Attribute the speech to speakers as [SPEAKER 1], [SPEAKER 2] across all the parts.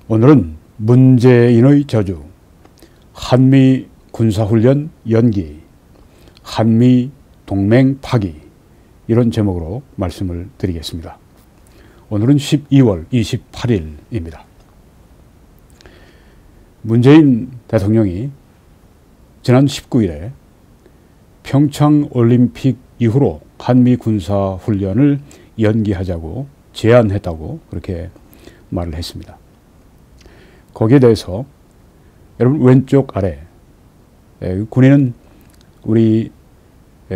[SPEAKER 1] 오늘은 문재인의 저주, 한미 군사훈련 연기, 한미 동맹 파기, 이런 제목으로 말씀을 드리겠습니다. 오늘은 12월 28일입니다. 문재인 대통령이 지난 19일에 평창올림픽 이후로 한미 군사훈련을 연기하자고 제안했다고 그렇게 말을 했습니다. 거기에 대해서 여러분 왼쪽 아래 군인은 우리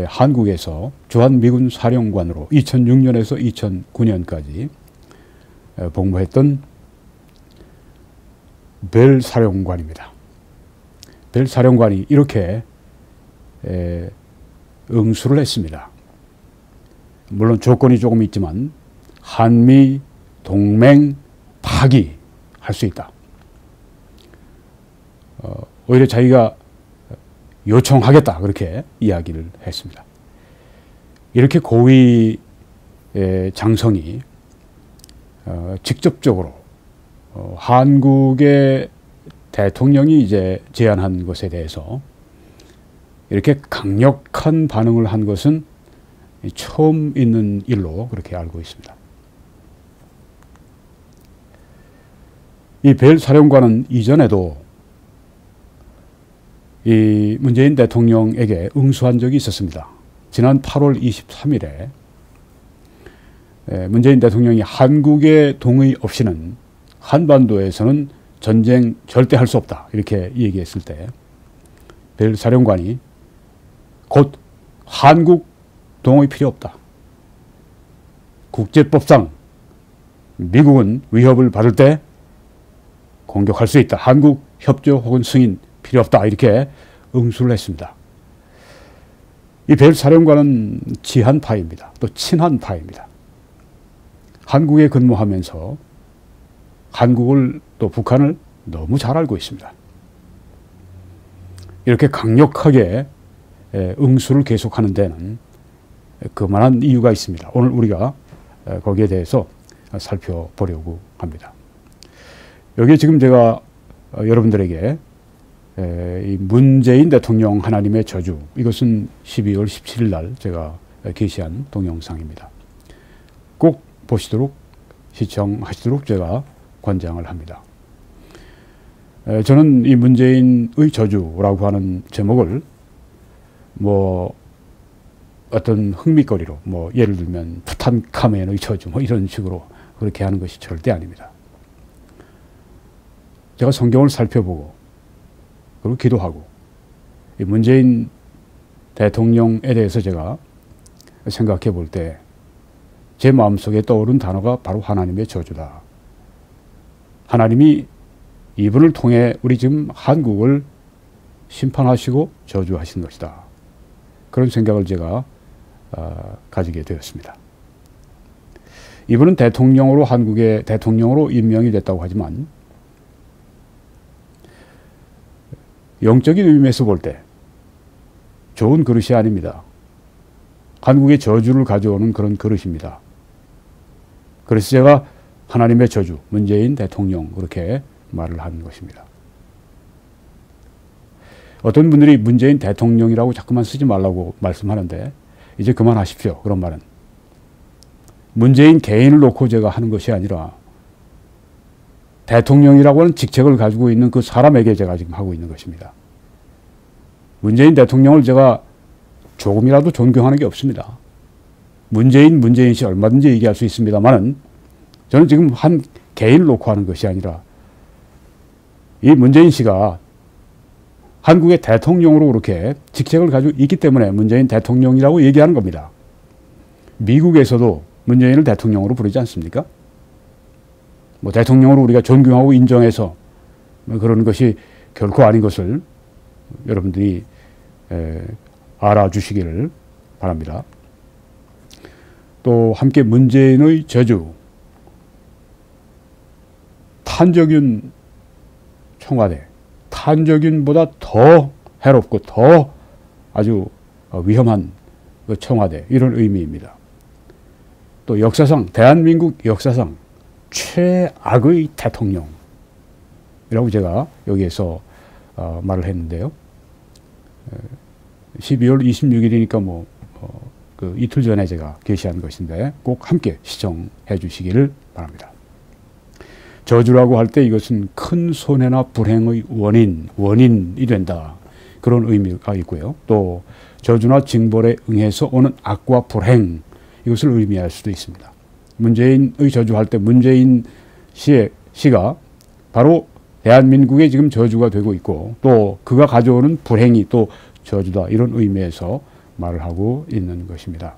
[SPEAKER 1] 한국에서 주한미군 사령관으로 2006년에서 2009년까지 복무했던 벨 사령관입니다. 벨 사령관이 이렇게 응수를 했습니다. 물론 조건이 조금 있지만 한미 동맹 파기할 수 있다. 오히려 자기가 요청하겠다 그렇게 이야기를 했습니다. 이렇게 고위 장성이 직접적으로 한국의 대통령이 이제 제안한 것에 대해서 이렇게 강력한 반응을 한 것은 처음 있는 일로 그렇게 알고 있습니다. 이 벨 사령관은 이전에도 이 문재인 대통령에게 응수한 적이 있었습니다. 지난 8월 23일에 문재인 대통령이 한국의 동의 없이는 한반도에서는 전쟁 절대 할 수 없다 이렇게 얘기했을 때 벨 사령관이 곧 한국 동의 필요 없다. 국제법상 미국은 위협을 받을 때 공격할 수 있다. 한국 협조 혹은 승인 필요 없다. 이렇게 응수를 했습니다. 이 벨 사령관은 지한파입니다. 또 친한파입니다. 한국에 근무하면서 한국을 또 북한을 너무 잘 알고 있습니다. 이렇게 강력하게 응수를 계속하는 데는 그만한 이유가 있습니다. 오늘 우리가 거기에 대해서 살펴보려고 합니다. 여기에 지금 제가 여러분들에게 이 문재인 대통령 하나님의 저주, 이것은 12월 17일 날 제가 게시한 동영상입니다. 꼭 보시도록 시청하시도록 제가 권장을 합니다. 저는 이 문재인의 저주라고 하는 제목을 뭐 어떤 흥미거리로 예를 들면 투탕카멘의 저주 이런 식으로 그렇게 하는 것이 절대 아닙니다. 제가 성경을 살펴보고 그리고 기도하고 이 문재인 대통령에 대해서 제가 생각해 볼 때 제 마음속에 떠오른 단어가 바로 하나님의 저주다. 하나님이 이분을 통해 우리 지금 한국을 심판하시고 저주하신 것이다. 그런 생각을 제가 가지게 되었습니다. 이분은 대통령으로 한국의 대통령으로 임명이 됐다고 하지만 영적인 의미에서 볼 때 좋은 그릇이 아닙니다. 한국의 저주를 가져오는 그런 그릇입니다. 그래서 제가 하나님의 저주, 문재인 대통령 그렇게 말을 하는 것입니다. 어떤 분들이 문재인 대통령이라고 자꾸만 쓰지 말라고 말씀하는데 이제 그만하십시오. 그런 말은. 문재인 개인을 놓고 제가 하는 것이 아니라 대통령이라고 하는 직책을 가지고 있는 그 사람에게 제가 지금 하고 있는 것입니다. 문재인 대통령을 제가 조금이라도 존경하는 게 없습니다. 문재인 씨 얼마든지 얘기할 수 있습니다만은 저는 지금 한 개인을 놓고 하는 것이 아니라 이 문재인 씨가 한국의 대통령으로 그렇게 직책을 가지고 있기 때문에 문재인 대통령이라고 얘기하는 겁니다. 미국에서도 문재인을 대통령으로 부르지 않습니까? 대통령으로 우리가 존경하고 인정해서 그런 것이 결코 아닌 것을 여러분들이 알아주시기를 바랍니다. 또 함께 문재인의 저주, 탄저균 청와대, 탄저균보다 더 해롭고 더 아주 위험한 그 청와대, 이런 의미입니다. 또 역사상, 대한민국 역사상 최악의 대통령, 이라고 제가 여기에서 말을 했는데요. 12월 26일이니까 뭐 그 이틀 전에 제가 게시한 것인데 꼭 함께 시청해 주시기를 바랍니다. 저주라고 할 때 이것은 큰 손해나 불행의 원인이 된다. 그런 의미가 있고요. 또 저주나 징벌에 응해서 오는 악과 불행, 이것을 의미할 수도 있습니다. 문재인의 저주할 때 문재인 씨가 바로 대한민국의 지금 저주가 되고 있고, 또 그가 가져오는 불행이 또 저주다, 이런 의미에서 말을 하고 있는 것입니다.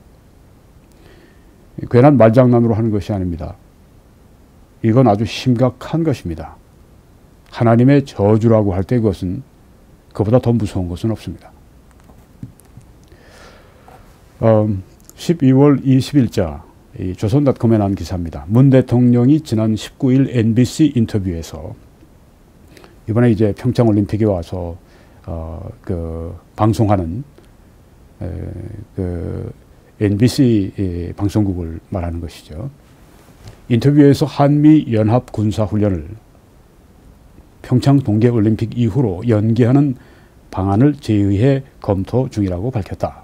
[SPEAKER 1] 괜한 말장난으로 하는 것이 아닙니다. 이건 아주 심각한 것입니다. 하나님의 저주라고 할 때 그것은 그보다 더 무서운 것은 없습니다. 12월 20일자 조선닷컴에 난 기사입니다. 문 대통령이 지난 19일 MBC 인터뷰에서 이번에 이제 평창올림픽에 와서 방송하는 MBC 방송국을 말하는 것이죠. 인터뷰에서 한미 연합 군사 훈련을 평창 동계올림픽 이후로 연기하는 방안을 제의해 검토 중이라고 밝혔다.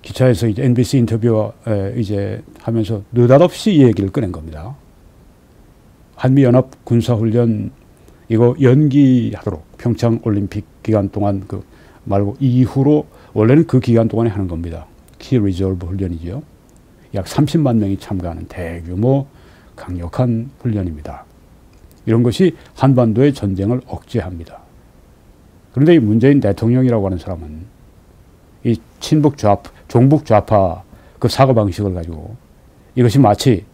[SPEAKER 1] 기차에서 이제 MBC 인터뷰와 이제 하면서 느닷없이 이 얘기를 꺼낸 겁니다. 한미 연합 군사 훈련 이거 연기하도록, 평창 올림픽 기간 동안 말고 이후로, 원래는 그 기간 동안에 하는 겁니다. 키 리저브 훈련이죠. 약 30만 명이 참가하는 대규모 강력한 훈련입니다. 이런 것이 한반도의 전쟁을 억제합니다. 그런데 이 문재인 대통령이라고 하는 사람은 이 친북 좌파, 종북 좌파 그 사고방식을 가지고 이것이 마치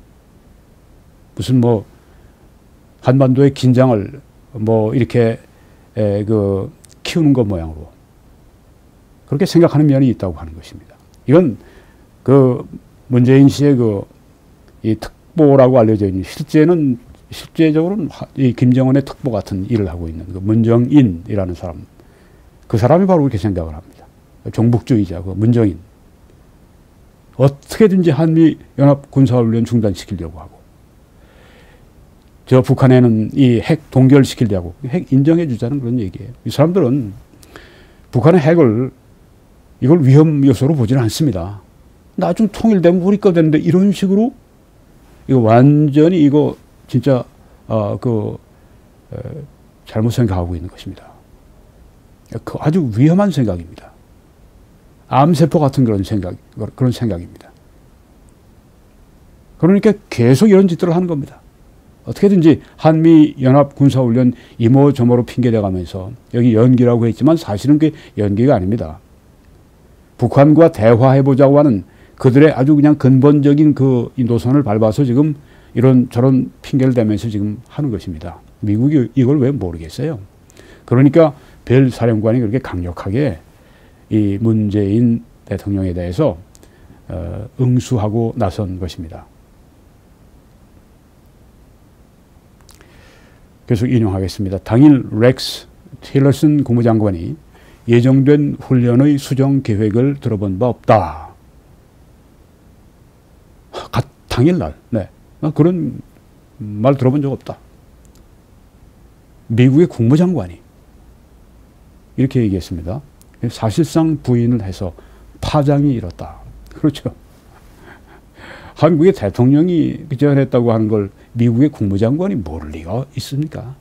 [SPEAKER 1] 무슨 뭐 한반도의 긴장을 뭐 이렇게 키우는 것 모양으로 그렇게 생각하는 면이 있다고 하는 것입니다. 이건 문재인 씨의 이 특보라고 알려져 있는, 실제적으로는 이 김정은의 특보 같은 일을 하고 있는 문정인이라는 사람, 그 사람이 바로 그렇게 생각을 합니다. 종북주의자 문정인. 어떻게든지 한미연합 군사훈련 중단시키려고 하고, 저 북한에는 이 핵 동결시키려고, 핵 인정해 주자는 그런 얘기예요. 이 사람들은 북한의 핵을 이걸 위험 요소로 보지는 않습니다. 나중 통일되면 우리 거 되는데, 이런 식으로 이거 완전히 이거 진짜 잘못 생각하고 있는 것입니다. 아주 위험한 생각입니다. 암세포 같은 그런 생각입니다. 그러니까 계속 이런 짓들을 하는 겁니다. 어떻게든지 한미연합 군사훈련 이모저모로 핑계대가면서, 여기 연기라고 했지만 사실은 그게 연기가 아닙니다. 북한과 대화해보자고 하는 그들의 아주 그냥 근본적인 이 노선을 밟아서 지금 이런 저런 핑계를 대면서 지금 하는 것입니다. 미국이 이걸 왜 모르겠어요? 그러니까 벨 사령관이 그렇게 강력하게 이 문재인 대통령에 대해서 응수하고 나선 것입니다. 계속 인용하겠습니다. 당일 렉스 틸러슨 국무장관이 예정된 훈련의 수정 계획을 들어본 바 없다. 당일날, 네, 그런 말 들어본 적 없다. 미국의 국무장관이 이렇게 얘기했습니다. 사실상 부인을 해서 파장이 일었다. 그렇죠. 한국의 대통령이 제안했다고 하는 걸 미국의 국무장관이 모를 리가 있습니까?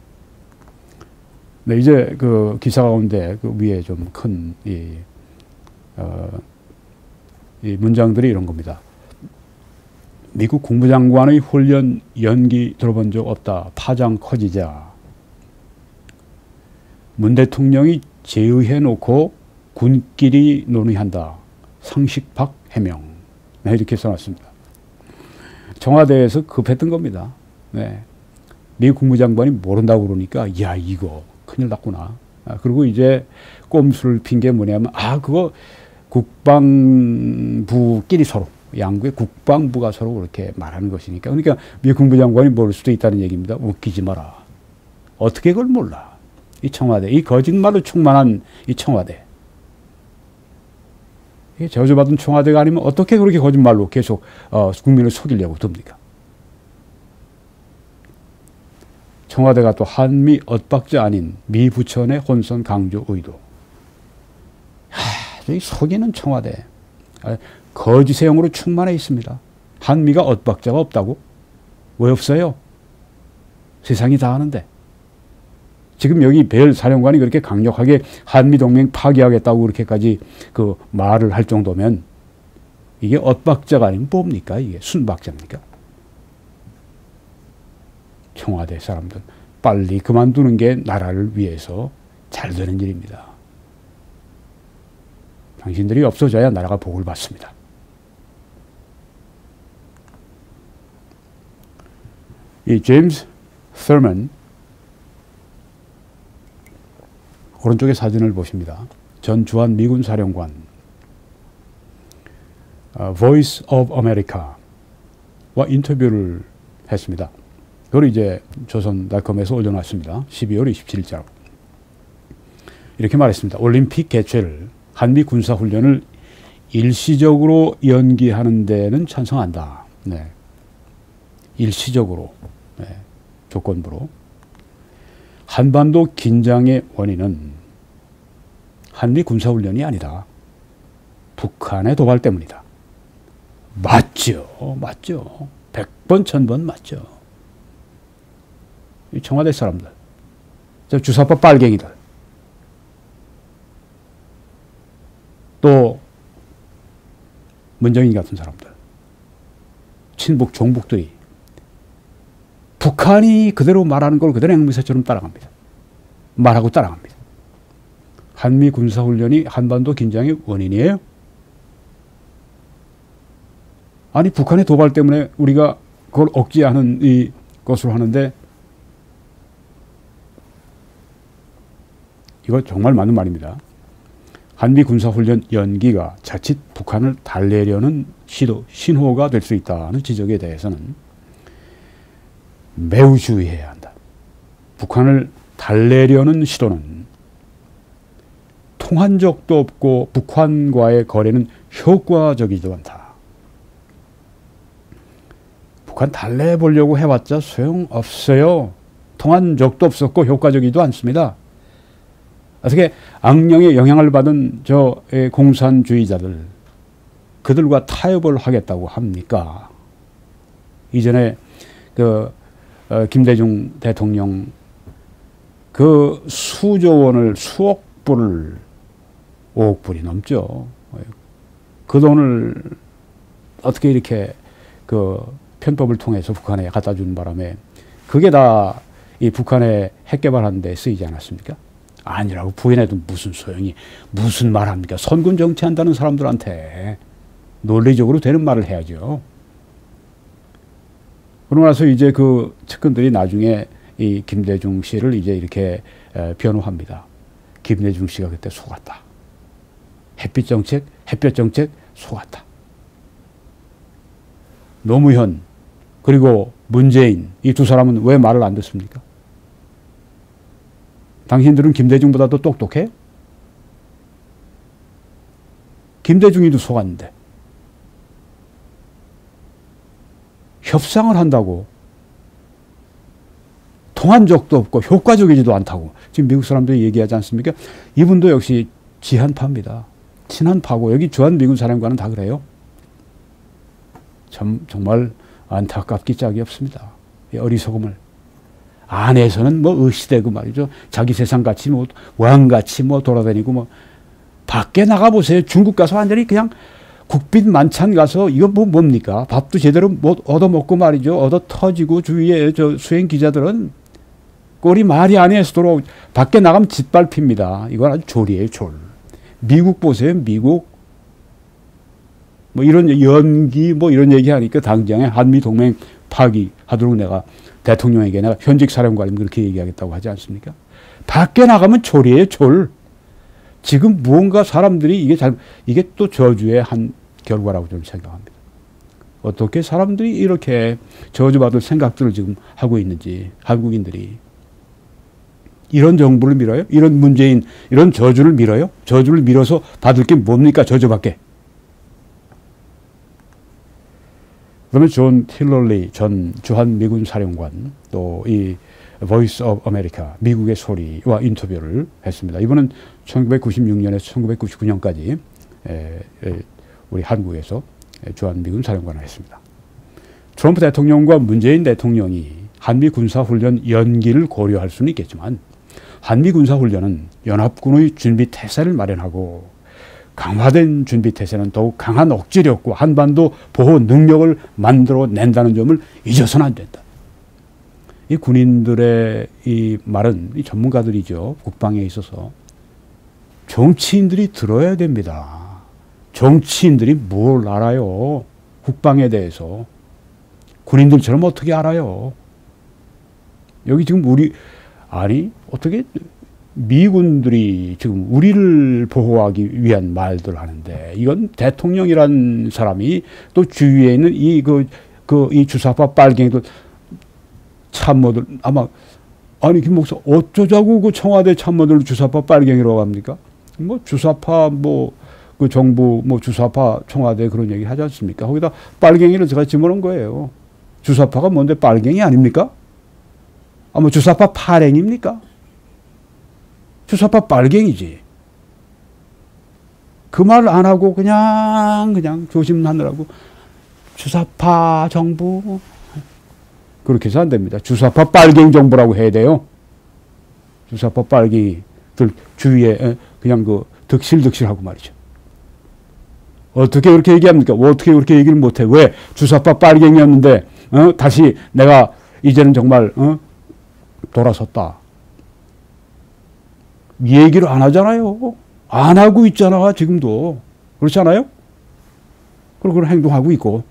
[SPEAKER 1] 네, 이제 그 기사 가운데 위에 좀 큰 이 문장들이 이런 겁니다. 미국 국무장관의 훈련 연기 들어본 적 없다. 파장 커지자. 문 대통령이 제의해 놓고 군끼리 논의한다. 상식박 해명. 네, 이렇게 써놨습니다. 청와대에서 급했던 겁니다. 네. 미국 국무장관이 모른다고 그러니까, 야, 이거 큰일 났구나. 그리고 이제 꼼수를 핀 게 뭐냐면, 그거 국방부끼리 서로, 양국의 국방부가 서로 그렇게 말하는 것이니까. 그러니까 미국 국무장관이 모를 수도 있다는 얘기입니다. 웃기지 마라. 어떻게 그걸 몰라. 이 청와대, 이 거짓말로 충만한 이 청와대. 이게 저주받은 청와대가 아니면 어떻게 그렇게 거짓말로 계속 국민을 속이려고 듭니까? 청와대가 또 한미 엇박자 아닌 미 부천의 혼선 강조 의도. 이 속이는 청와대. 거짓의 영으로 충만해 있습니다. 한미가 엇박자가 없다고? 왜 없어요? 세상이 다 아는데. 지금 여기 벨 사령관이 그렇게 강력하게 한미동맹 파기하겠다고 그렇게까지 그 말을 할 정도면 이게 엇박자가 아니면 뭡니까? 이게 순박자입니까? 청와대 사람들 빨리 그만두는 게 나라를 위해서 잘 되는 일입니다. 당신들이 없어져야 나라가 복을 받습니다. 이 제임스 서먼 오른쪽에 사진을 보십니다. 전 주한 미군 사령관 Voice of America와 인터뷰를 했습니다. 그걸 이제 조선닷컴에서 올려놨습니다. 12월 27일자로. 이렇게 말했습니다. 올림픽 개최를 한미 군사훈련을 일시적으로 연기하는 데는 찬성한다. 네. 일시적으로. 네. 조건부로. 한반도 긴장의 원인은 한미 군사훈련이 아니다. 북한의 도발 때문이다. 맞죠. 맞죠. 100번, 1000번 맞죠. 이 청와대 사람들. 저 주사파 빨갱이들. 또 문정인 같은 사람들. 친북, 종북들이 북한이 그대로 말하는 걸 그대로 앵무새처럼 따라갑니다. 말하고 따라갑니다. 한미 군사훈련이 한반도 긴장의 원인이에요? 아니 북한의 도발 때문에 우리가 그걸 억제하는 이 것으로 하는데 이거 정말 맞는 말입니다. 한미 군사훈련 연기가 자칫 북한을 달래려는 신호가 될 수 있다는 지적에 대해서는 매우 주의해야 한다. 북한을 달래려는 시도는 통한 적도 없고 북한과의 거래는 효과적이지도 않다. 북한 달래보려고 해봤자 소용없어요. 통한 적도 없었고 효과적이지도 않습니다. 어떻게 악령의 영향을 받은 저 공산주의자들 그들과 타협을 하겠다고 합니까? 이전에 김대중 대통령 그 수조 원을 수억 불을 5억 불이 넘죠. 그 돈을 어떻게 이렇게 그 편법을 통해서 북한에 갖다 주는 바람에 그게 다 이 북한의 핵 개발하는 데 쓰이지 않았습니까? 아니라고 부인해도 무슨 소용이 무슨 말 합니까? 선군 정치한다는 사람들한테 논리적으로 되는 말을 해야죠. 그러고 나서 이제 그 측근들이 나중에 이 김대중 씨를 이제 이렇게 변호합니다. 김대중 씨가 그때 속았다. 햇빛 정책 속았다. 노무현 그리고 문재인 이 두 사람은 왜 말을 안 듣습니까? 당신들은 김대중보다도 똑똑해? 김대중이도 속았는데 협상을 한다고 통한 적도 없고 효과적이지도 않다고 지금 미국 사람들이 얘기하지 않습니까? 이분도 역시 지한파입니다. 친한파고 여기 주한미군 사령관은 다 그래요. 정말 안타깝기 짝이 없습니다. 어리석음을. 안에서는 뭐 의시되고 말이죠. 자기 세상같이 뭐 왕같이 뭐 돌아다니고 뭐 밖에 나가보세요. 중국 가서 완전히 그냥 국빈 만찬 가서 이거 뭡니까? 밥도 제대로 못 얻어먹고 말이죠. 얻어 터지고 주위에 저 수행 기자들은 꼴이 말이 아니어서 돌아오고 밖에 나가면 짓밟힙니다. 이건 아주 졸이에요, 졸. 미국 보세요, 미국. 뭐 이런 연기 뭐 이런 얘기하니까 당장에 한미 동맹 파기하도록 내가 대통령에게 내가 현직 사령관이면 그렇게 얘기하겠다고 하지 않습니까? 밖에 나가면 졸이에요, 졸. 지금 무언가 사람들이 이게 또 저주의 한 결과라고 저는 생각합니다. 어떻게 사람들이 이렇게 저주받을 생각들을 지금 하고 있는지, 한국인들이. 이런 정부를 밀어요? 이런 문재인, 이런 저주를 밀어요? 저주를 밀어서 받을 게 뭡니까? 저주밖에. 그다음에 존 틸러리 전 주한 미군 사령관, 또 이 보이스 오브 아메리카 미국의 소리와 인터뷰를 했습니다. 이분은 1996년에서 1999년까지 우리 한국에서 주한 미군 사령관을 했습니다. 트럼프 대통령과 문재인 대통령이 한미 군사훈련 연기를 고려할 수는 있겠지만 한미 군사훈련은 연합군의 준비 태세를 마련하고 강화된 준비 태세는 더욱 강한 억지력과 한반도 보호 능력을 만들어낸다는 점을 잊어서는 안 된다. 이 군인들의 이 말은 이 전문가들이죠. 국방에 있어서 정치인들이 들어야 됩니다. 정치인들이 뭘 알아요? 국방에 대해서. 군인들처럼 어떻게 알아요? 여기 지금 어떻게 미군들이 지금 우리를 보호하기 위한 말들 하는데, 이건 대통령이란 사람이 또 주위에 있는 이 주사파 빨갱이들 참모들, 아니 김 목사 어쩌자고 그 청와대 참모들 주사파 빨갱이라고 합니까? 뭐 주사파 그 정부 주사파 청와대 그런 얘기 하지 않습니까? 거기다 빨갱이를 제가 집어넣은 거예요. 주사파가 뭔데 빨갱이 아닙니까? 주사파 파랭입니까? 주사파 빨갱이지. 그 말 안 하고 그냥 조심하느라고 주사파 정부 그렇게 해서 안 됩니다. 주사파 빨갱이 정부라고 해야 돼요. 주사파 빨갱이들 주위에 그냥 득실득실하고 말이죠. 어떻게 그렇게 얘기합니까? 어떻게 그렇게 얘기를 못해? 왜? 주사파 빨갱이였는데 다시 내가 이제는 정말 돌아섰다. 얘기를 안 하잖아요. 안 하고 있잖아, 지금도. 그렇지 않아요? 그리고 행동하고 있고.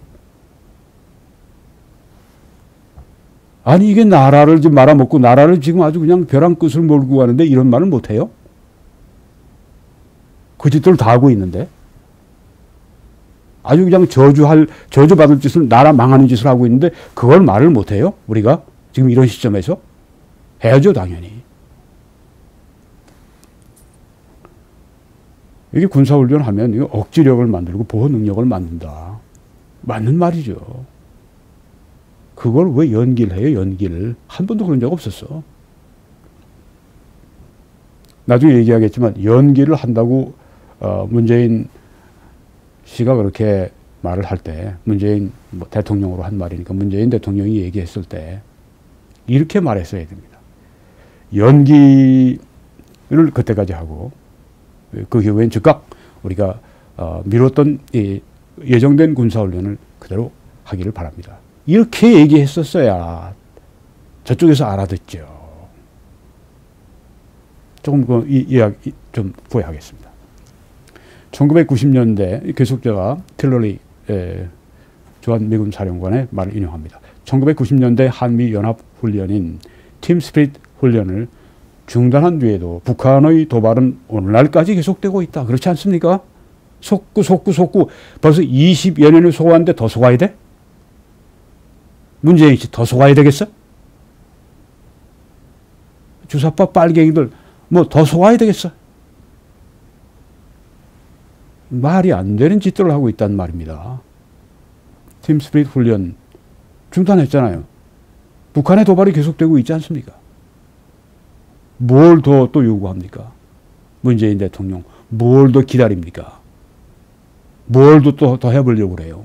[SPEAKER 1] 아니, 이게 나라를 지금 말아먹고, 나라를 지금 아주 그냥 벼랑 끝을 몰고 가는데 이런 말을 못해요? 그 짓들을 다 하고 있는데. 아주 그냥 저주받을 짓을, 나라 망하는 짓을 하고 있는데 그걸 말을 못해요? 우리가? 지금 이런 시점에서? 해야죠, 당연히. 이게 군사훈련 하면 이거 억지력을 만들고 보호 능력을 만든다. 맞는 말이죠. 그걸 왜 연기를 해요, 연기를. 한 번도 그런 적 없었어. 나중에 얘기하겠지만 연기를 한다고 문재인 씨가 그렇게 말을 할 때, 문재인 대통령으로 한 말이니까 문재인 대통령이 얘기했을 때 이렇게 말했어야 됩니다. 연기를 그때까지 하고 그 이후엔 즉각 우리가 미뤘던 예정된 군사훈련을 그대로 하기를 바랍니다. 이렇게 얘기했었어야 저쪽에서 알아듣죠. 조금 이 이야기 좀 후회하겠습니다. 1990년대 계속 제가 틸러리 주한 미군 사령관의 말을 인용합니다. 1990년대 한미 연합 훈련인 팀 스피릿 훈련을 중단한 뒤에도 북한의 도발은 오늘날까지 계속되고 있다. 그렇지 않습니까? 속구 벌써 20여 년을 속았는데 더 속아야 돼? 문재인 씨 더 속아야 되겠어? 주사파 빨갱이들 더 속아야 되겠어? 말이 안 되는 짓들을 하고 있단 말입니다. 팀 스피릿 훈련 중단했잖아요. 북한의 도발이 계속되고 있지 않습니까? 뭘 더 또 요구합니까? 문재인 대통령 뭘 더 기다립니까? 뭘 더 해보려고 그래요?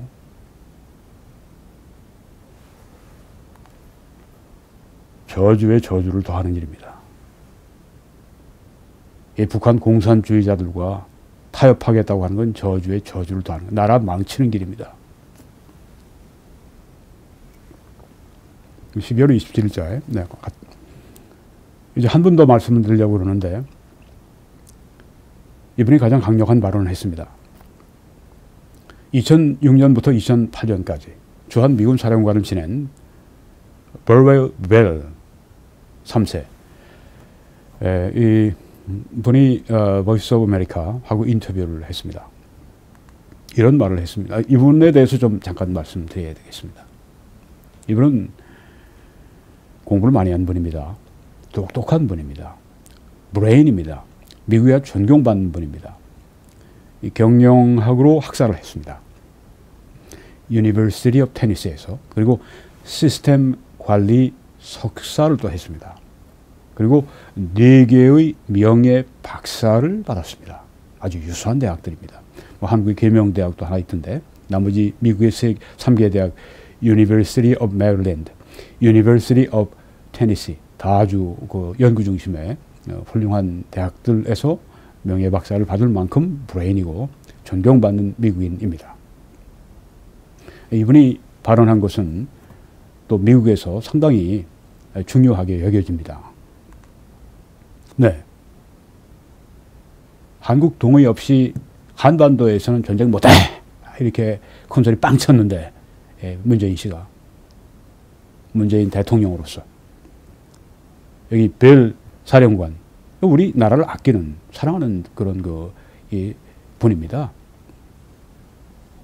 [SPEAKER 1] 저주에 저주를 더하는 일입니다. 이 북한 공산주의자들과 타협하겠다고 하는 건 저주에 저주를 더하는 거. 나라 망치는 길입니다. 12월 27일자에 이제 한 분 더 말씀을 드리려고 그러는데, 이분이 가장 강력한 발언을 했습니다. 2006년부터 2008년까지 주한 미군 사령관을 지낸 버웰 벨 3세, 이 분이 보이스 오브 아메리카하고 인터뷰를 했습니다. 이런 말을 했습니다. 이분에 대해서 좀 잠깐 말씀드려야 되겠습니다. 이분은 공부를 많이 한 분입니다. 똑똑한 분입니다. 브레인입니다. 미국에 존경받는 분입니다. 경영학으로 학사를 했습니다. University of Tennessee에서 그리고 시스템 관리 석사를 또 했습니다. 그리고 4개의 명예 박사를 받았습니다. 아주 유수한 대학들입니다. 뭐 한국의 계명대학도 하나 있던데 나머지 미국의 3개 대학 University of Maryland, University of Tennessee 다 아주 그 연구 중심의 훌륭한 대학들에서 명예 박사를 받을 만큼 브레인이고 존경받는 미국인입니다. 이분이 발언한 것은 또 미국에서 상당히 중요하게 여겨집니다. 네. 한국 동의 없이 한반도에서는 전쟁 못해! 이렇게 큰 소리 빵 쳤는데, 문재인 씨가. 문재인 대통령으로서. 여기 벨 사령관. 우리 나라를 아끼는, 사랑하는 그런 분입니다.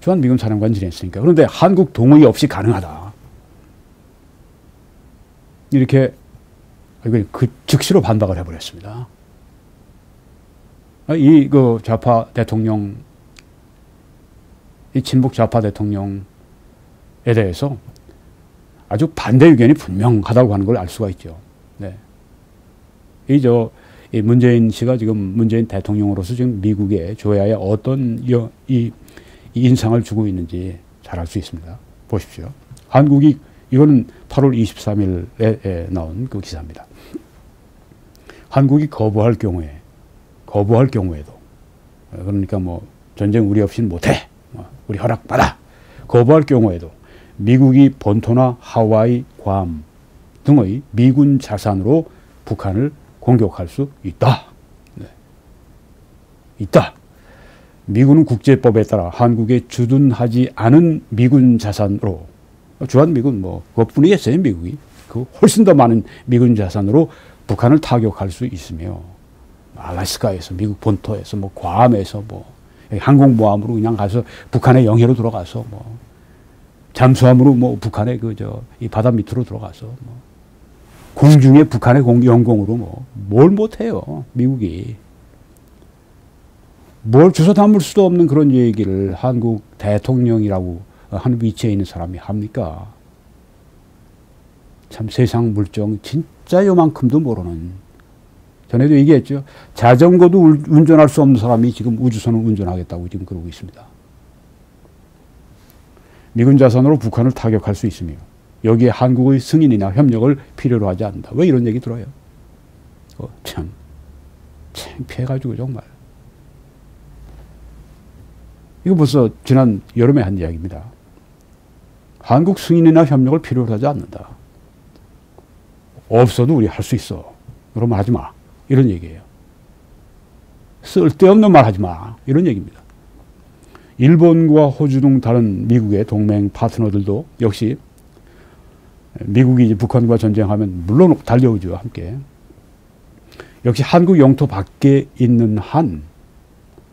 [SPEAKER 1] 주한미군 사령관 지냈으니까. 그런데 한국 동의 없이 가능하다. 이렇게 즉시로 반박을 해버렸습니다. 이 좌파 대통령, 이 친북 좌파 대통령에 대해서 아주 반대 의견이 분명하다고 하는 걸 알 수가 있죠. 네. 이 문재인 씨가 지금 문재인 대통령으로서 지금 미국에 줘야에 어떤 이 인상을 주고 있는지 잘 알 수 있습니다. 보십시오. 한국이 이거는 8월 23일에 나온 그 기사입니다. 한국이 거부할 경우에도 그러니까 뭐 전쟁 우리 없이는 못해. 우리 허락받아. 거부할 경우에도 미국이 본토나 하와이, 괌 등의 미군 자산으로 북한을 공격할 수 있다. 네. 있다. 미군은 국제법에 따라 한국에 주둔하지 않은 미군 자산으로 주한미군 그것뿐이겠어요. 미국이 그 훨씬 더 많은 미군 자산으로 북한을 타격할 수 있으며 알래스카에서 미국 본토에서 괌에서 항공모함으로 그냥 가서 북한의 영해로 들어가서 잠수함으로 북한의 이 바다 밑으로 들어가서 공중에 북한의 영공으로 뭘 못해요. 미국이. 뭘 주워 담을 수도 없는 그런 얘기를 한국 대통령이라고 하는 위치에 있는 사람이 합니까? 참 세상 물정 진짜 요만큼도 모르는. 전에도 얘기했죠. 자전거도 운전할 수 없는 사람이 지금 우주선을 운전하겠다고 지금 그러고 있습니다. 미군 자산으로 북한을 타격할 수 있으며 여기에 한국의 승인이나 협력을 필요로 하지 않는다. 왜 이런 얘기 들어요? 참 창피해가지고 정말. 이거 벌써 지난 여름에 한 이야기입니다. 한국 승인이나 협력을 필요로 하지 않는다. 없어도 우리 할 수 있어. 그러면 하지 마. 이런 얘기예요. 쓸데없는 말 하지 마. 이런 얘기입니다. 일본과 호주 등 다른 미국의 동맹 파트너들도 역시 미국이 이제 북한과 전쟁하면 물론 달려오죠. 함께. 역시 한국 영토 밖에 있는 한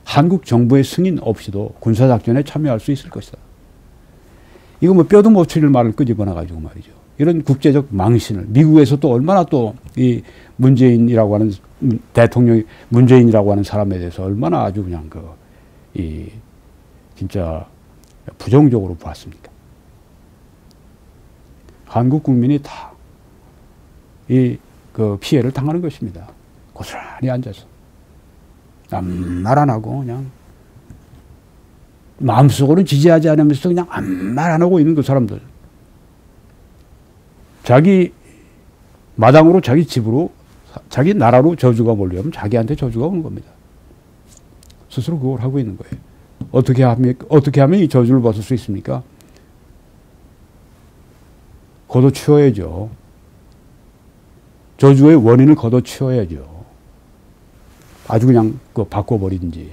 [SPEAKER 1] 한국 정부의 승인 없이도 군사작전에 참여할 수 있을 것이다. 이거 뼈도 못 추릴 말을 끄집어놔 가지고 말이죠. 이런 국제적 망신을 미국에서 또 얼마나 또 이 문재인이라고 하는 문재인이라고 하는 사람에 대해서 얼마나 아주 그냥 진짜 부정적으로 보았습니까? 한국 국민이 다 피해를 당하는 것입니다. 고스란히 앉아서. 아무 말 안 하고 그냥 마음속으로는 지지하지 않으면서 그냥 아무 말 안 하고 있는 그 사람들. 자기 마당으로 자기 집으로 자기 나라로 저주가 몰려오면 자기한테 저주가 오는 겁니다. 스스로 그걸 하고 있는 거예요. 어떻게 하면 이 저주를 벗을 수 있습니까? 걷어치워야죠. 저주의 원인을 걷어치워야죠. 아주 그냥 바꿔버리든지.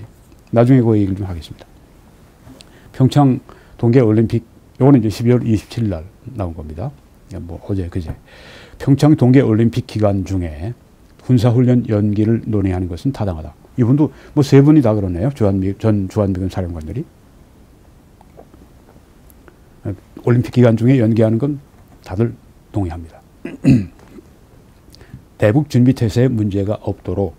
[SPEAKER 1] 나중에 그 얘기를 좀 하겠습니다. 평창 동계올림픽, 요거는 이제 12월 27일 날 나온 겁니다. 어제, 그제. 평창 동계올림픽 기간 중에 군사훈련 연기를 논의하는 것은 타당하다. 이분도 세 분이 다 그러네요. 전 주한미군 사령관들이. 올림픽 기간 중에 연기하는 건 다들 동의합니다. 대북 준비 태세에 문제가 없도록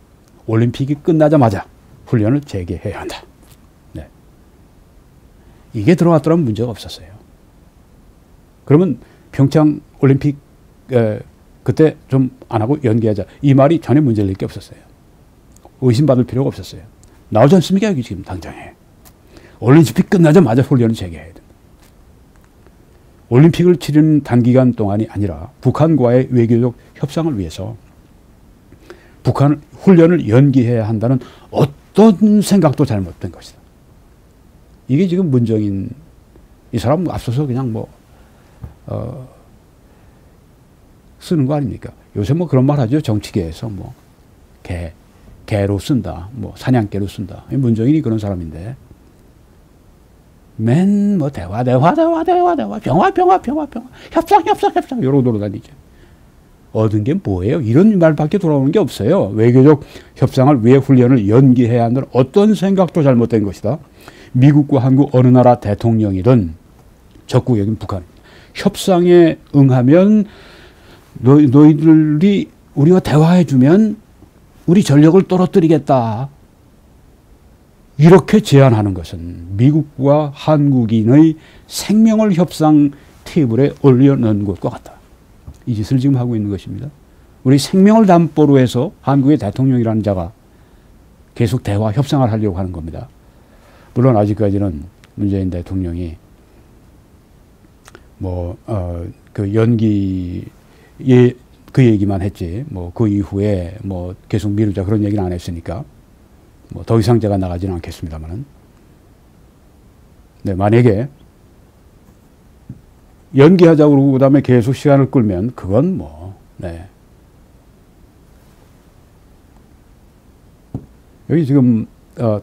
[SPEAKER 1] 올림픽이 끝나자마자 훈련을 재개해야 한다. 네. 이게 들어왔더라면 문제가 없었어요. 그러면 평창 올림픽 그때 좀 안 하고 연기하자. 이 말이 전혀 문제될 게 없었어요. 의심받을 필요가 없었어요. 나오지 않습니까? 여기 지금 당장에. 올림픽 끝나자마자 훈련을 재개해야 됩니다. 올림픽을 치르는 단기간 동안이 아니라 북한과의 외교적 협상을 위해서 북한 훈련을 연기해야 한다는 어떤 생각도 잘못된 것이다. 이게 지금 문정인 이 사람 앞서서 그냥 쓰는 거 아닙니까? 요새 그런 말 하죠. 정치계에서 개로 쓴다. 사냥개로 쓴다. 문정인이 그런 사람인데 맨 대화 평화 협상 이러고 돌아다니죠. 얻은 게 뭐예요? 이런 말밖에 돌아오는 게 없어요. 외교적 협상을 위해 훈련을 연기해야 한다는 어떤 생각도 잘못된 것이다. 미국과 한국 어느 나라 대통령이든 적국적인 북한 협상에 응하면 너희들이 우리와 대화해주면 우리 전력을 떨어뜨리겠다. 이렇게 제안하는 것은 미국과 한국인의 생명을 협상 테이블에 올려놓은 것과 같다. 이 짓을 지금 하고 있는 것입니다. 우리 생명을 담보로 해서 한국의 대통령이라는 자가 계속 대화, 협상을 하려고 하는 겁니다. 물론 아직까지는 문재인 대통령이 그 연기에 그 얘기만 했지, 그 이후에 계속 미루자 그런 얘기는 안 했으니까 더 이상 제가 나가지는 않겠습니다만은. 네, 만약에 연기하자고 그러고 그 다음에 계속 시간을 끌면 그건 네. 여기 지금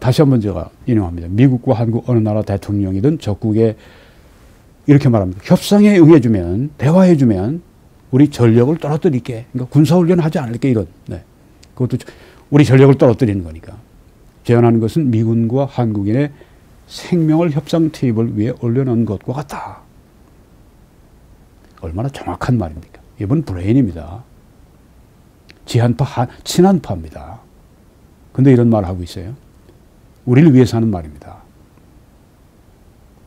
[SPEAKER 1] 다시 한번 제가 인용합니다. 미국과 한국 어느 나라 대통령이든 적국에 이렇게 말합니다. 협상에 응해주면, 대화해주면 우리 전력을 떨어뜨릴게. 그러니까 군사훈련 하지 않을게. 이런. 네. 그것도 우리 전력을 떨어뜨리는 거니까. 제안하는 것은 미군과 한국인의 생명을 협상 테이블 위에 올려놓은 것과 같다. 얼마나 정확한 말입니까? 이번 브레인입니다. 지한파, 친한파입니다. 근데 이런 말을 하고 있어요. 우리를 위해서 하는 말입니다.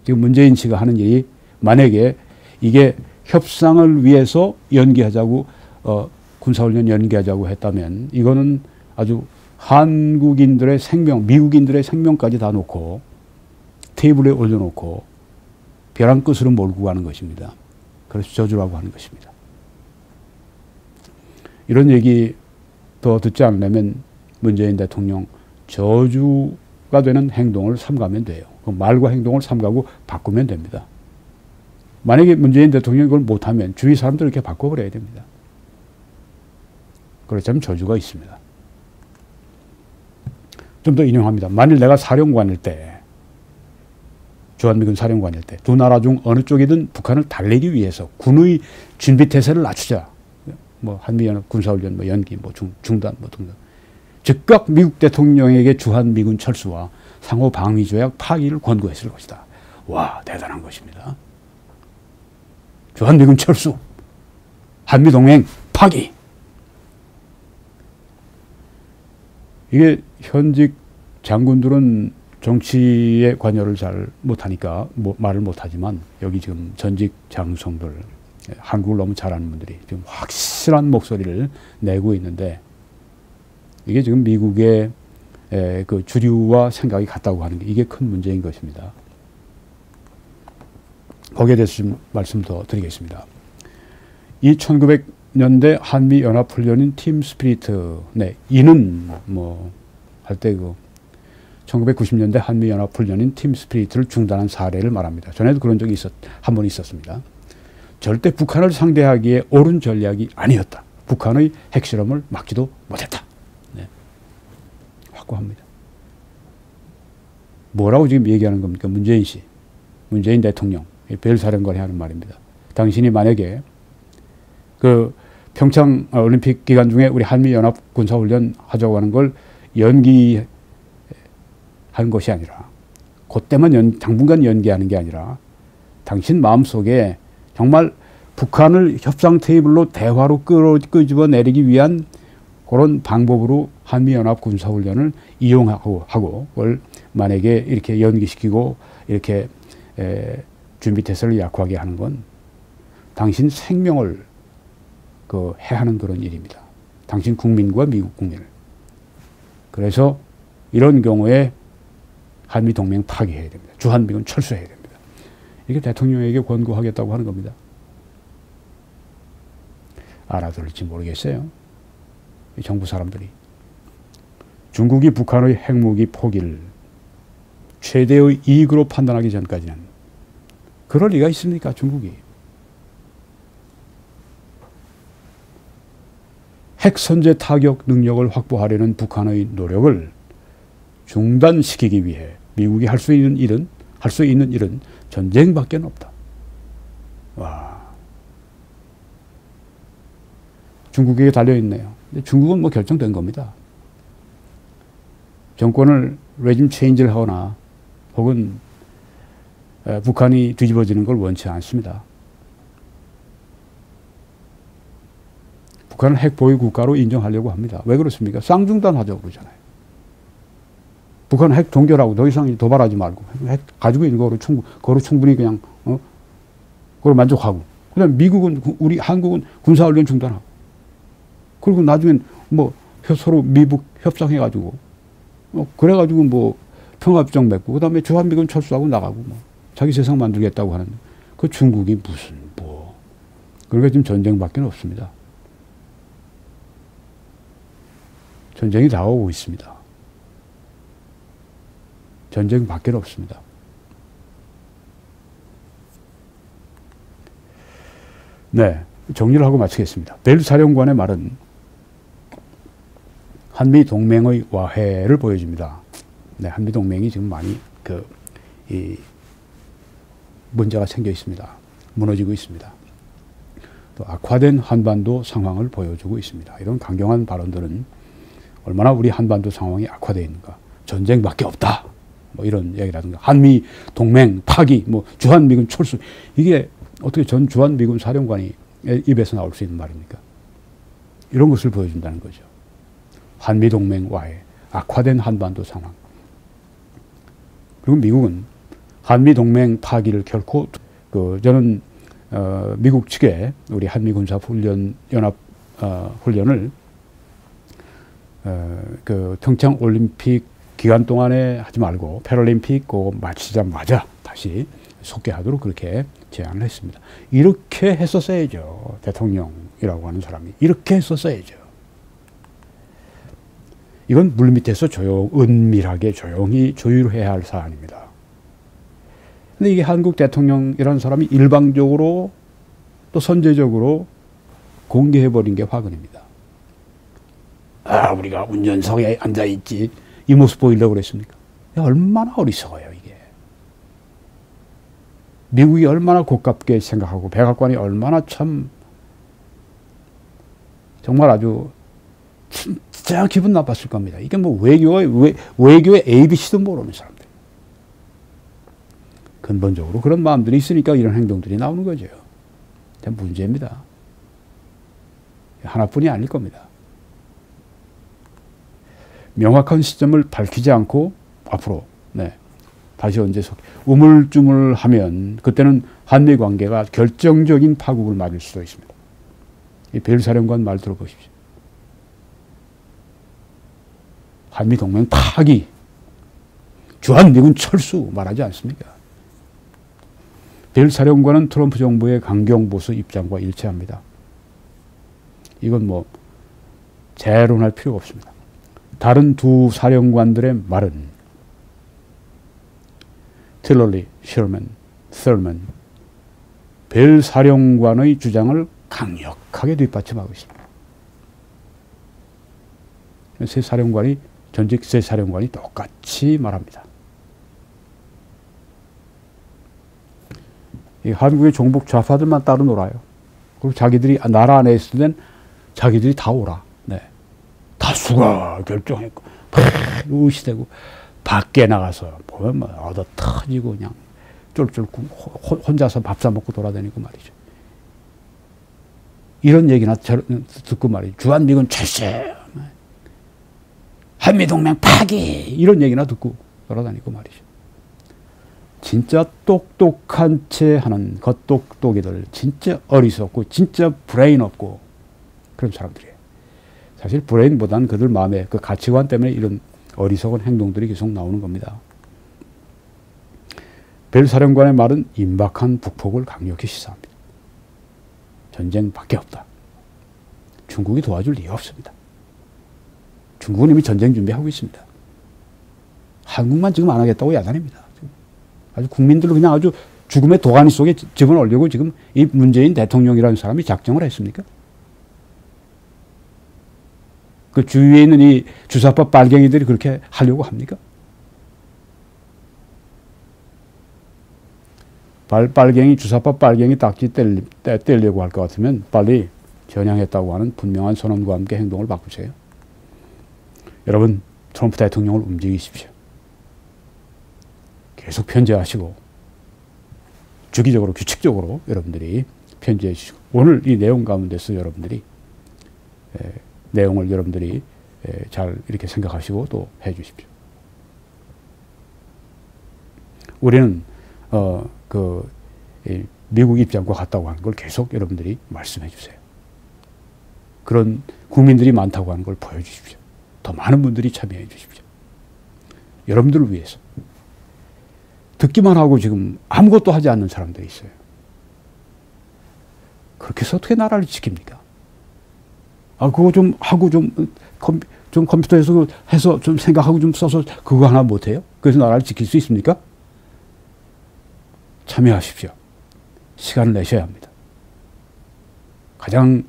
[SPEAKER 1] 지금 문재인 씨가 하는 일이 만약에 이게 협상을 위해서 연기하자고 군사훈련 연기하자고 했다면 이거는 아주 한국인들의 생명, 미국인들의 생명까지 다 놓고 테이블에 올려놓고 벼랑 끝으로 몰고 가는 것입니다. 그래서 저주라고 하는 것입니다. 이런 얘기 더 듣지 않으려면 문재인 대통령 저주가 되는 행동을 삼가면 돼요. 그 말과 행동을 삼가고 바꾸면 됩니다. 만약에 문재인 대통령이 그걸 못하면 주위 사람들 이렇게 바꿔버려야 됩니다. 그렇다면 저주가 있습니다. 좀 더 인용합니다. 만일 내가 사령관일 때, 주한미군 사령관일 때, 두 나라 중 어느 쪽이든 북한을 달래기 위해서 군의 준비태세를 낮추자. 한미연합 군사훈련 연기, 중단, 등등. 즉각 미국 대통령에게 주한미군 철수와 상호 방위조약 파기를 권고했을 것이다. 와, 대단한 것입니다. 주한미군 철수, 한미동맹 파기. 이게 현직 장군들은 정치에 관여를 잘 못하니까 말을 못하지만 여기 지금 전직 장성들, 한국을 너무 잘하는 분들이 지금 확실한 목소리를 내고 있는데 이게 지금 미국의 그 주류와 생각이 같다고 하는 게 이게 큰 문제인 것입니다. 거기에 대해서 좀 말씀 더 드리겠습니다. 이 1900년대 한미연합훈련인 팀 스피리트, 네, 이는 할 때 1990년대 한미연합훈련인 팀 스피리트를 중단한 사례를 말합니다. 전에도 그런 적이 한 번 있었습니다. 절대 북한을 상대하기에 옳은 전략이 아니었다. 북한의 핵실험을 막지도 못했다. 네. 확고합니다. 뭐라고 지금 얘기하는 겁니까? 문재인 씨, 문재인 대통령, 별사령관이 하는 말입니다. 당신이 만약에 그 평창 올림픽 기간 중에 우리 한미연합 군사훈련 하자고 하는 걸 연기한 것이 아니라 그때만 당분간 연기하는 게 아니라 당신 마음속에 정말 북한을 협상 테이블로 대화로 끄집어 내리기 위한 그런 방법으로 한미연합 군사훈련을 이용하고 그걸 만약에 이렇게 연기시키고 이렇게 준비태세를 약화하게 하는 건 당신 생명을 그 해하는 그런 일입니다. 당신 국민과 미국 국민을. 그래서 이런 경우에 한미동맹 파기해야 됩니다. 주한미군 철수해야 됩니다. 이게 대통령에게 권고하겠다고 하는 겁니다. 알아들을지 모르겠어요. 이 정부 사람들이. 중국이 북한의 핵무기 포기를 최대의 이익으로 판단하기 전까지는 그럴 리가 있습니까? 중국이. 핵 선제 타격 능력을 확보하려는 북한의 노력을 중단시키기 위해 미국이 할 수 있는 일은 전쟁밖에 없다. 와. 중국에게 달려있네요. 근데 중국은 뭐 결정된 겁니다. 정권을 레짐 체인지를 하거나 혹은 북한이 뒤집어지는 걸 원치 않습니다. 북한을 핵 보유 국가로 인정하려고 합니다. 왜 그렇습니까? 쌍중단하자고 그러잖아요. 북한은 핵 동결하고 더 이상 도발하지 말고 핵 가지고 있는 거로 충분히 그냥 그걸 만족하고 그다음 미국은 우리 한국은 군사훈련 중단하고 그리고 나중엔 뭐 서로 미북 협상해가지고 그래가지고 뭐 평화협정 맺고 그다음에 주한미군 철수하고 나가고 뭐 자기 세상 만들겠다고 하는데 그 중국이 무슨 뭐 그러니까 지금 전쟁밖에 없습니다. 전쟁이 다가오고 있습니다. 전쟁밖에 없습니다. 네, 정리를 하고 마치겠습니다. 벨 사령관의 말은 한미 동맹의 와해를 보여줍니다. 네, 한미 동맹이 지금 많이 문제가 생겨 있습니다. 무너지고 있습니다. 또 악화된 한반도 상황을 보여주고 있습니다. 이런 강경한 발언들은 얼마나 우리 한반도 상황이 악화되어 있는가. 전쟁밖에 없다. 뭐 이런 얘기라든가 한미 동맹 파기, 뭐 주한미군 철수. 이게 어떻게 전 주한미군 사령관이 입에서 나올 수 있는 말입니까? 이런 것을 보여준다는 거죠. 한미 동맹 와해, 악화된 한반도 상황. 그리고 미국은 한미 동맹 파기를 결코 저는 미국 측에 우리 한미 군사 훈련 연합 훈련을 평창 올림픽 기간 동안에 하지 말고 패럴림픽 그거 마치자마자 다시 속개하도록 그렇게 제안을 했습니다. 이렇게 했었어야죠. 대통령이라고 하는 사람이 이렇게 했었어야죠. 이건 물밑에서 은밀하게 조용히 조율해야 할 사안입니다. 근데 이게 한국 대통령이라는 사람이 일방적으로 또 선제적으로 공개해버린 게 화근입니다. 아, 우리가 운전석에 앉아있지. 이 모습 보이려고 그랬습니까? 얼마나 어리석어요, 이게. 미국이 얼마나 고깝게 생각하고, 백악관이 얼마나 참, 정말 아주, 진짜 기분 나빴을 겁니다. 이게 뭐 외교의 ABC도 모르는 사람들. 근본적으로 그런 마음들이 있으니까 이런 행동들이 나오는 거죠. 문제입니다. 하나뿐이 아닐 겁니다. 명확한 시점을 밝히지 않고 앞으로 다시 언제 우물쭈물하면 그때는 한미 관계가 결정적인 파국을 맞을 수도 있습니다. 이 벨 사령관 말 들어보십시오. 한미 동맹 파기, 주한미군 철수 말하지 않습니까? 벨 사령관은 트럼프 정부의 강경보수 입장과 일치합니다. 이건 뭐 재론할 필요가 없습니다. 다른 두 사령관들의 말은 틸러리, 셔먼, 썰먼, 벨 사령관의 주장을 강력하게 뒷받침하고 있습니다. 세 사령관이 전직 세 사령관이 똑같이 말합니다. 이 한국의 종북 좌파들만 따로 놀아요. 그리고 자기들이 나라 안에 있을 땐 자기들이 다 오라. 다수가 결정했고 의시되고 밖에 나가서 보면 뭐 얻어 터지고 그냥 쫄쫄 혼자서 밥 사 먹고 돌아다니고 말이죠. 이런 얘기나 듣고 말이죠. 주한미군 철수, 한미동맹 파기 이런 얘기나 듣고 돌아다니고 말이죠. 진짜 똑똑한 채 하는 겉똑똑이들, 진짜 어리석고 진짜 브레인 없고 그런 사람들이에요. 사실 브레인보다는 그들 마음에 그 가치관 때문에 이런 어리석은 행동들이 계속 나오는 겁니다. 벨 사령관의 말은 임박한 북폭을 강력히 시사합니다. 전쟁밖에 없다. 중국이 도와줄 리가 없습니다. 중국은 이미 전쟁 준비하고 있습니다. 한국만 지금 안 하겠다고 야단입니다. 아주 국민들을 그냥 아주 죽음의 도가니 속에 집어넣으려고 지금 이 문재인 대통령이라는 사람이 작정을 했습니까? 그 주위에 있는 이 주사파 빨갱이들이 그렇게 하려고 합니까? 빨갱이, 주사파 빨갱이 딱지 떼려고 할 것 같으면 빨리 전향했다고 하는 분명한 선언과 함께 행동을 바꾸세요. 여러분, 트럼프 대통령을 움직이십시오. 계속 편지하시고 주기적으로 규칙적으로 여러분들이 편지해 주시고 오늘 이 내용 가운데서 여러분들이 내용을 여러분들이 잘 이렇게 생각하시고 또 해 주십시오. 우리는 미국 입장과 같다고 하는 걸 계속 여러분들이 말씀해 주세요. 그런 국민들이 많다고 하는 걸 보여주십시오. 더 많은 분들이 참여해 주십시오. 여러분들을 위해서. 듣기만 하고 지금 아무것도 하지 않는 사람들이 있어요. 그렇게 해서 어떻게 나라를 지킵니까? 그거 좀 하고 좀 컴퓨터에서 해서 좀 생각하고 좀 써서 그거 하나 못해요? 그래서 나라를 지킬 수 있습니까? 참여하십시오. 시간을 내셔야 합니다. 가장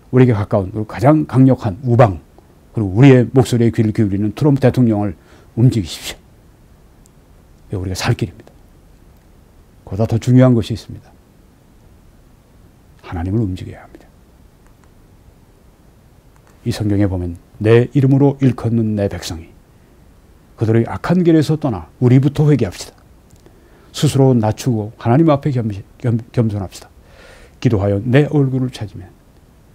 [SPEAKER 1] 우리에게 가까운 그리고 가장 강력한 우방 그리고 우리의 목소리에 귀를 기울이는 트럼프 대통령을 움직이십시오. 이게 우리가 살 길입니다. 그보다 더 중요한 것이 있습니다. 하나님을 움직여야 합니다. 이 성경에 보면 내 이름으로 일컫는 내 백성이 그들의 악한 길에서 떠나 우리부터 회개합시다. 스스로 낮추고 하나님 앞에 겸손합시다. 기도하여 내 얼굴을 찾으면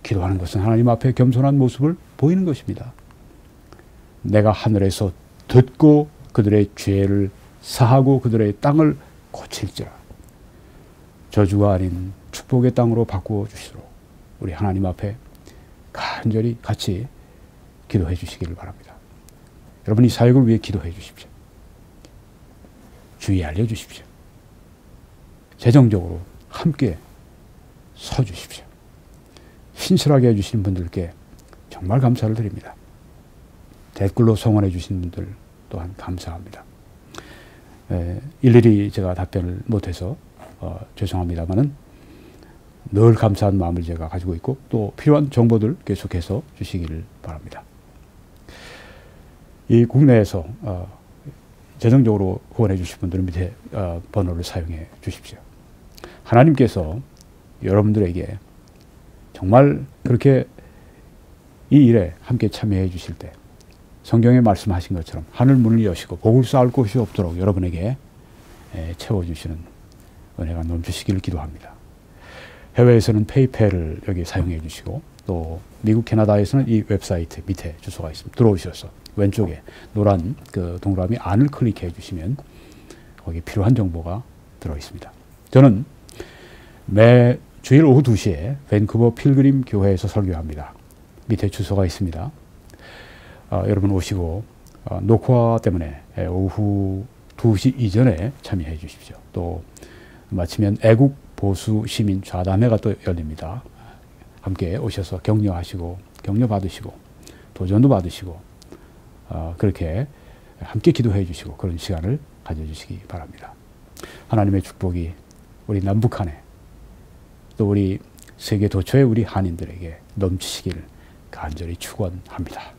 [SPEAKER 1] 기도하는 것은 하나님 앞에 겸손한 모습을 보이는 것입니다. 내가 하늘에서 듣고 그들의 죄를 사하고 그들의 땅을 고칠지라. 저주가 아닌 축복의 땅으로 바꾸어 주시도록 우리 하나님 앞에 간절히 같이 기도해 주시기를 바랍니다. 여러분 이 사역을 위해 기도해 주십시오. 주의 알려주십시오. 재정적으로 함께 서주십시오. 신실하게 해주시는 분들께 정말 감사를 드립니다. 댓글로 성원해 주신 분들 또한 감사합니다. 일일이 제가 답변을 못해서 죄송합니다만은 늘 감사한 마음을 제가 가지고 있고 또 필요한 정보들 계속해서 주시기를 바랍니다. 이 국내에서 재정적으로 후원해 주실 분들은 밑에 번호를 사용해 주십시오. 하나님께서 여러분들에게 정말 그렇게 이 일에 함께 참여해 주실 때 성경에 말씀하신 것처럼 하늘 문을 여시고 복을 쌓을 곳이 없도록 여러분에게 채워주시는 은혜가 넘치시기를 기도합니다. 해외에서는 페이팔을 여기 사용해 주시고 또 미국 캐나다에서는 이 웹사이트 밑에 주소가 있습니다. 들어오셔서 왼쪽에 노란 그 동그라미 안을 클릭해 주시면 거기 필요한 정보가 들어 있습니다. 저는 매 주일 오후 2시에 밴쿠버 필그림 교회에서 설교합니다. 밑에 주소가 있습니다. 여러분 오시고 녹화 때문에 오후 2시 이전에 참여해 주십시오. 또 마치면 애국 보수 시민 좌담회가 또 열립니다. 함께 오셔서 격려하시고 격려 받으시고 도전도 받으시고 그렇게 함께 기도해 주시고 그런 시간을 가져주시기 바랍니다. 하나님의 축복이 우리 남북한에 또 우리 세계 도처의 우리 한인들에게 넘치시기를 간절히 축원합니다.